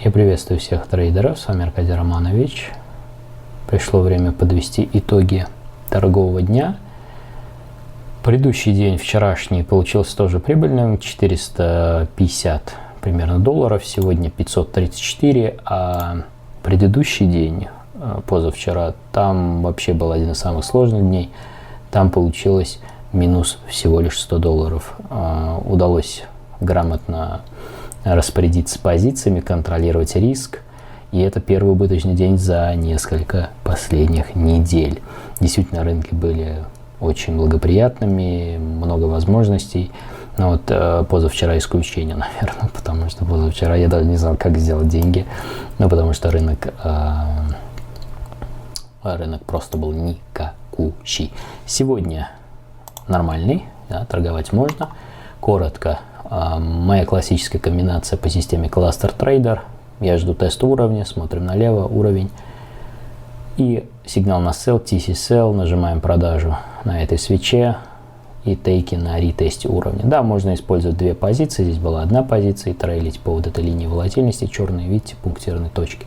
Я приветствую всех трейдеров, с вами Аркадий Романович. Пришло время подвести итоги торгового дня. Предыдущий день, вчерашний, получился тоже прибыльным, 450 примерно долларов, сегодня 534, а предыдущий день, позавчера, там вообще был один из самых сложных дней, там получилось минус всего лишь 100 долларов. Удалось грамотно распорядиться позициями, контролировать риск. И это первый убыточный день за несколько последних недель. Действительно, рынки были очень благоприятными, много возможностей. Но вот позавчера исключение, наверное, потому что позавчера я даже не знал, как сделать деньги. Ну, потому что рынок просто был никакущий. Сегодня нормальный, да, торговать можно. Коротко. Моя классическая комбинация по системе Cluster Trader. Я жду теста уровня, смотрим налево, уровень. И сигнал на sell, TC sell, нажимаем продажу на этой свече и тейки на ретесте уровня. Да, можно использовать две позиции. Здесь была одна позиция и трейлить по вот этой линии волатильности. Черные, видите, пунктирные точки.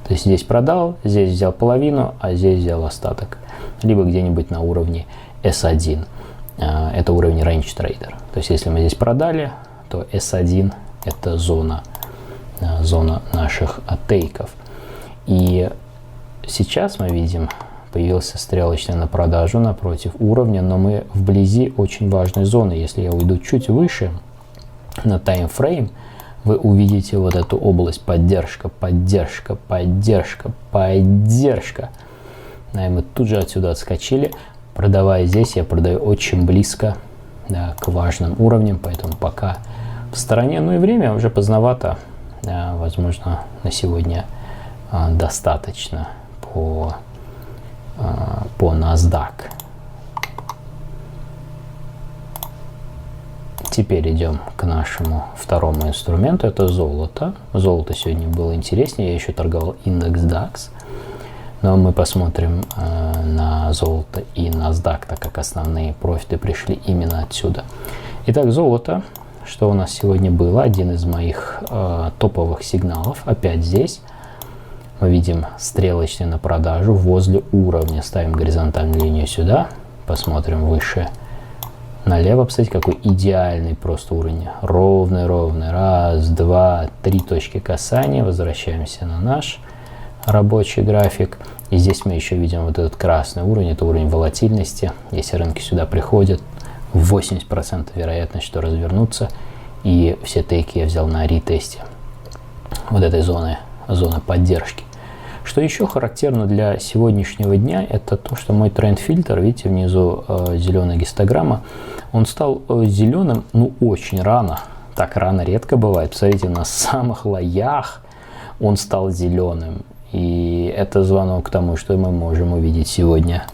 То есть здесь продал, здесь взял половину, а здесь взял остаток. Либо где-нибудь на уровне S1. Это уровень Range Trader. То есть если мы здесь продали, то S1 это зона наших тейков. И сейчас мы видим, появился стрелочный на продажу напротив уровня, но мы вблизи очень важной зоны. Если я уйду чуть выше на таймфрейм, вы увидите вот эту область поддержка, поддержка, поддержка, поддержка. И мы тут же отсюда отскочили. Продавая здесь, я продаю очень близко, да, к важным уровням, поэтому пока в стороне. Ну и время уже поздновато, да, возможно, на сегодня достаточно по NASDAQ. Теперь идем к нашему второму инструменту, это золото. Золото сегодня было интереснее, я еще торговал индекс DAX. Но мы посмотрим на золото и NASDAQ, так как основные профиты пришли именно отсюда. Итак, золото, что у нас сегодня было, один из моих топовых сигналов. Опять здесь мы видим стрелочный на продажу возле уровня. Ставим горизонтальную линию сюда, посмотрим выше налево. Посмотрите, какой идеальный просто уровень. Ровный, ровный. Раз, два, три точки касания. Возвращаемся на наш рабочий график. И здесь мы еще видим вот этот красный уровень, это уровень волатильности. Если рынки сюда приходят, 80% вероятность, что развернутся. И все тейки я взял на ретесте вот этой зоны поддержки. Что еще характерно для сегодняшнего дня, это то, что мой тренд-фильтр, видите, внизу зеленая гистограмма, он стал зеленым, ну, очень рано. Так рано редко бывает. Посмотрите, на самых лоях он стал зеленым. И это звонок к тому, что мы можем увидеть сегодня.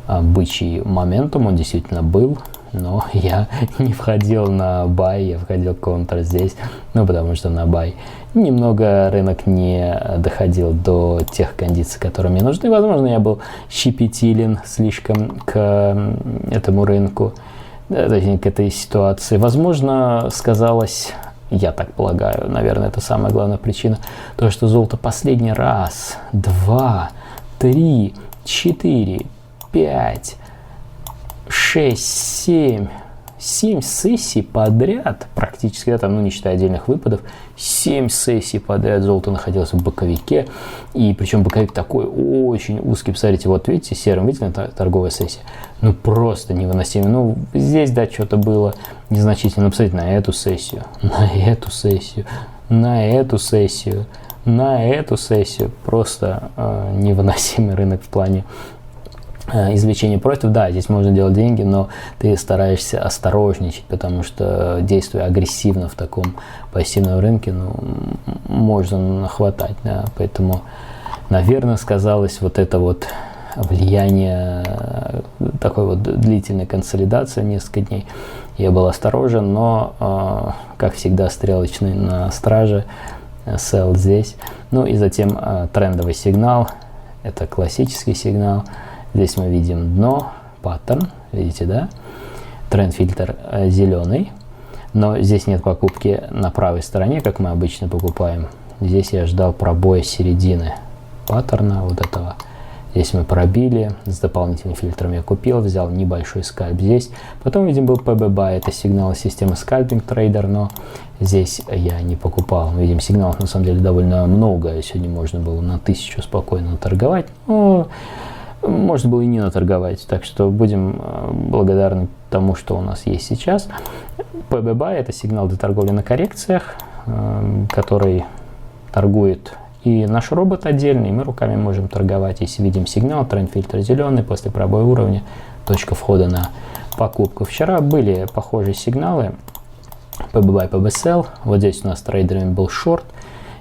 Бычий моментум, он действительно был, но я не входил на бай, я входил контр здесь, ну потому что на бай немного рынок не доходил до тех кондиций, которые мне нужны. Возможно, я был щепетилен слишком к этому рынку, точнее, к этой ситуации. Возможно, сказалось... Я так полагаю, наверное, это самая главная причина. То, что золото последний раз, 2, 3, 4, 5, 6, 7 сессий подряд, практически, да, там, ну, не считая отдельных выпадов, 7 сессий подряд золото находилось в боковике. И причем боковик такой очень узкий. Посмотрите, вот видите, серым, видите, торговая сессия. Ну, просто невыносимо. Ну, здесь, да, что-то было незначительно. Но посмотрите на эту сессию, на эту сессию, на эту сессию, на эту сессию. Просто невыносимый рынок в плане извлечения профитов. Да, здесь можно делать деньги, но ты стараешься осторожничать, потому что, действуя агрессивно в таком пассивном рынке, ну, можно нахватать, да, поэтому, наверное, сказалось вот это вот влияние такой вот длительной консолидации несколько дней. Я был осторожен, но, как всегда, стрелочный на страже, sell здесь. Ну и затем трендовый сигнал, это классический сигнал. Здесь мы видим дно, паттерн, видите, да? Тренд-фильтр зеленый, но здесь нет покупки на правой стороне, как мы обычно покупаем. Здесь я ждал пробоя середины паттерна вот этого. Здесь мы пробили, с дополнительным фильтром я купил, взял небольшой скальп здесь. Потом, видим, был PB-Buy, это сигналы системы Scalping Trader, но здесь я не покупал. Мы видим, сигналов на самом деле довольно много. Сегодня можно было на 1000 спокойно торговать, но можно было и не наторговать. Так что будем благодарны тому, что у нас есть сейчас. PB-Buy – это сигнал для торговли на коррекциях, который торгует и наш робот отдельный, и мы руками можем торговать. Если видим сигнал, тренд-фильтр зеленый, после пробоя уровня, точка входа на покупку. Вчера были похожие сигналы, PB-Buy, PB-Sell. Вот здесь у нас трейдерами был шорт.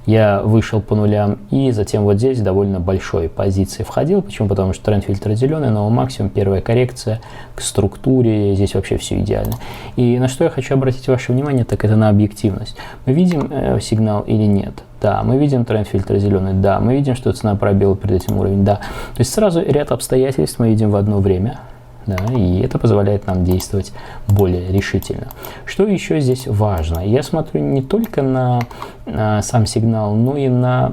Я вышел по нулям, и затем вот здесь довольно большой позиции входил. Почему? Потому что тренд-фильтр зеленый, новый максимум, первая коррекция к структуре, здесь вообще все идеально. И на что я хочу обратить ваше внимание, так это на объективность. Мы видим сигнал или нет? Да. Мы видим тренд-фильтр зеленый? Да. Мы видим, что цена пробила перед этим уровень? Да. То есть сразу ряд обстоятельств мы видим в одно время. Да, и это позволяет нам действовать более решительно. Что еще здесь важно? Я смотрю не только на сам сигнал, но и на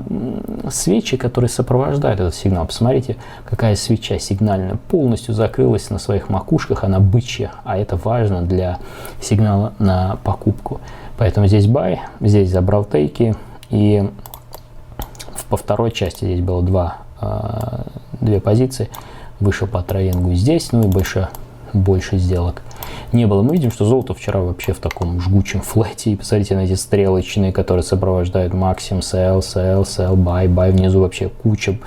свечи, которые сопровождают этот сигнал. Посмотрите, какая свеча сигнальная полностью закрылась на своих макушках, она бычья, а это важно для сигнала на покупку. Поэтому здесь buy, здесь забрал тейки, и по второй части здесь было две позиции. Вышел по троингу здесь, ну и больше сделок не было. Мы видим, что золото вчера вообще в таком жгучем флете. И посмотрите на эти стрелочные, которые сопровождают максимум, sell, sell, sell, buy, buy. Внизу вообще куча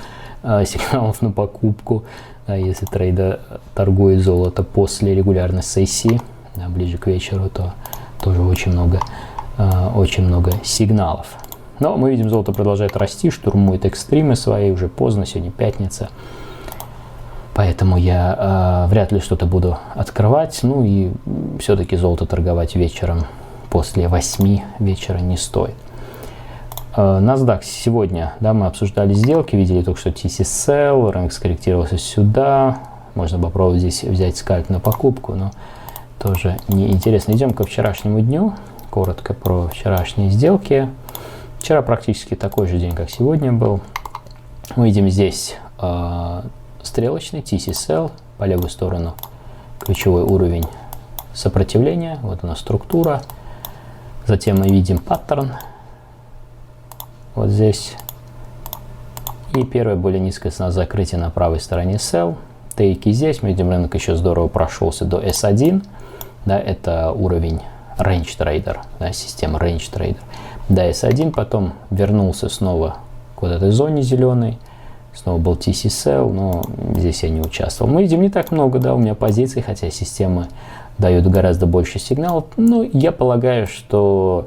сигналов на покупку. Если трейдер торгует золото после регулярной сессии, ближе к вечеру, то тоже очень много сигналов. Но мы видим, золото продолжает расти, штурмует экстримы свои. Уже поздно, сегодня пятница. Поэтому я вряд ли что-то буду открывать. Ну и все-таки золото торговать вечером после 8 вечера не стоит. NASDAQ сегодня, да, мы обсуждали сделки, видели только что TC Sell, рынок скорректировался сюда. Можно попробовать здесь взять скальп на покупку, но тоже неинтересно. Идем ко вчерашнему дню. Коротко про вчерашние сделки. Вчера практически такой же день, как сегодня был. Мы видим здесь стрелочный TC Sell, по левую сторону ключевой уровень сопротивления, вот она структура. Затем мы видим паттерн, вот здесь. И первая более низкая цена закрытия на правой стороне Sell. Тейки здесь, мы видим, рынок еще здорово прошелся до S1, да, это уровень Range Trader, да, система Range Trader. До S1, потом вернулся снова к вот этой зоне зеленой. Снова был TC Sell, но здесь я не участвовал. Мы видим не так много, да, у меня позиций, хотя системы дают гораздо больше сигналов. Но я полагаю, что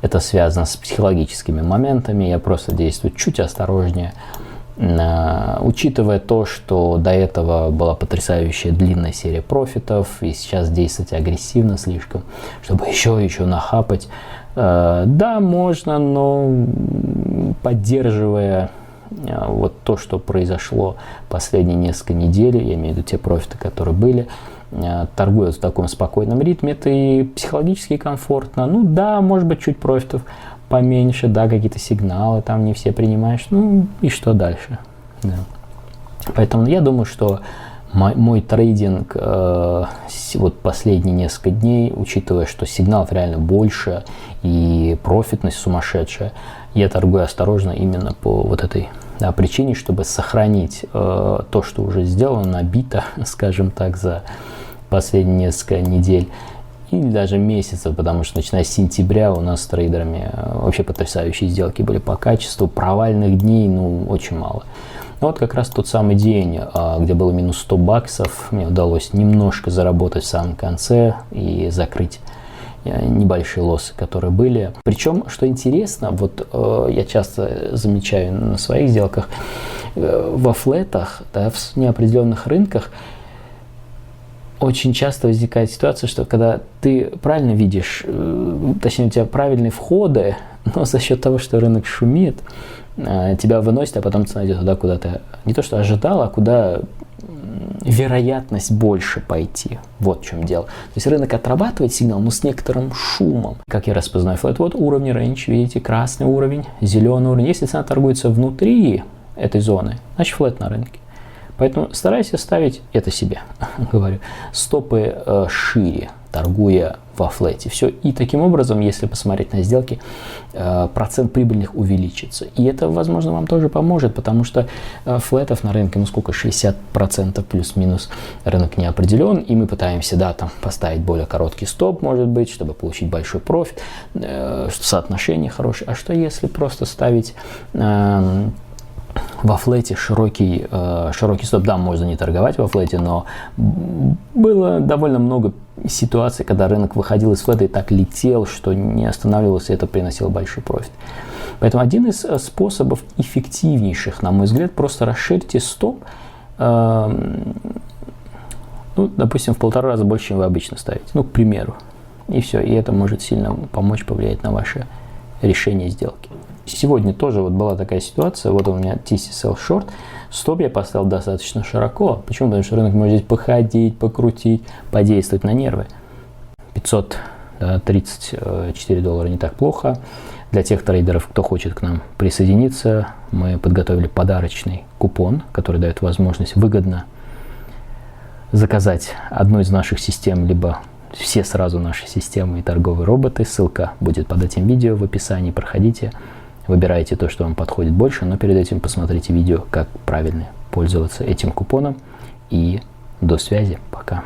это связано с психологическими моментами. Я просто действую чуть осторожнее, учитывая то, что до этого была потрясающая длинная серия профитов, и сейчас действовать агрессивно слишком, чтобы еще нахапать. Да, можно, но поддерживая вот то, что произошло последние несколько недель, я имею в виду те профиты, которые были, торгуют в таком спокойном ритме, это и психологически комфортно. Ну да, может быть, чуть профитов поменьше, да, какие-то сигналы там не все принимаешь, ну и что дальше? Да. Поэтому я думаю, что мой трейдинг вот последние несколько дней, учитывая, что сигналов реально больше и профитность сумасшедшая, я торгую осторожно именно по вот этой причине, чтобы сохранить то, что уже сделано, набито, скажем так, за последние несколько недель или даже месяцев, потому что начиная с сентября у нас с трейдерами вообще потрясающие сделки были по качеству, провальных дней, ну, очень мало. Но вот как раз тот самый день, где было минус 100 баксов, мне удалось немножко заработать в самом конце и закрыть небольшие лоссы, которые были. Причем, что интересно, вот я часто замечаю на своих сделках, во флетах, да, в неопределенных рынках очень часто возникает ситуация, что когда ты правильно видишь, точнее у тебя правильные входы, но за счет того, что рынок шумит, тебя выносит, а потом цена идет туда, куда ты не то что ожидал, а куда вероятность больше пойти. Вот в чем дело. То есть рынок отрабатывает сигнал, но с некоторым шумом. Как я распознаю флэт? Вот уровни range, видите, красный уровень, зеленый уровень. Если цена торгуется внутри этой зоны, значит флэт на рынке. Поэтому старайся ставить, это себе говорю, стопы шире, торгуя во флете. Все. И таким образом, если посмотреть на сделки, процент прибыльных увеличится. И это, возможно, вам тоже поможет, потому что флетов на рынке, ну сколько, 60% плюс-минус рынок не определен, и мы пытаемся, да, там поставить более короткий стоп, может быть, чтобы получить большой профит, соотношение хорошее. А что если просто ставить во флете широкий стоп? Да, можно не торговать во флете, но было довольно много ситуаций, когда рынок выходил из флета и так летел, что не останавливался, и это приносило большой профит. Поэтому один из способов эффективнейших, на мой взгляд, просто расширьте стоп, ну, допустим, в 1,5 раза больше, чем вы обычно ставите, ну, к примеру. И все, и это может сильно помочь, повлиять на ваше решение сделки. Сегодня тоже вот была такая ситуация, вот у меня TC Sell Short, стоп я поставил достаточно широко. Почему? Потому что рынок может здесь походить, покрутить, подействовать на нервы. 534 доллара не так плохо. Для тех трейдеров, кто хочет к нам присоединиться, мы подготовили подарочный купон, который дает возможность выгодно заказать одну из наших систем, либо все сразу наши системы и торговые роботы. Ссылка будет под этим видео в описании. Проходите. Выбирайте то, что вам подходит больше, но перед этим посмотрите видео, как правильно пользоваться этим купоном. И до связи. Пока.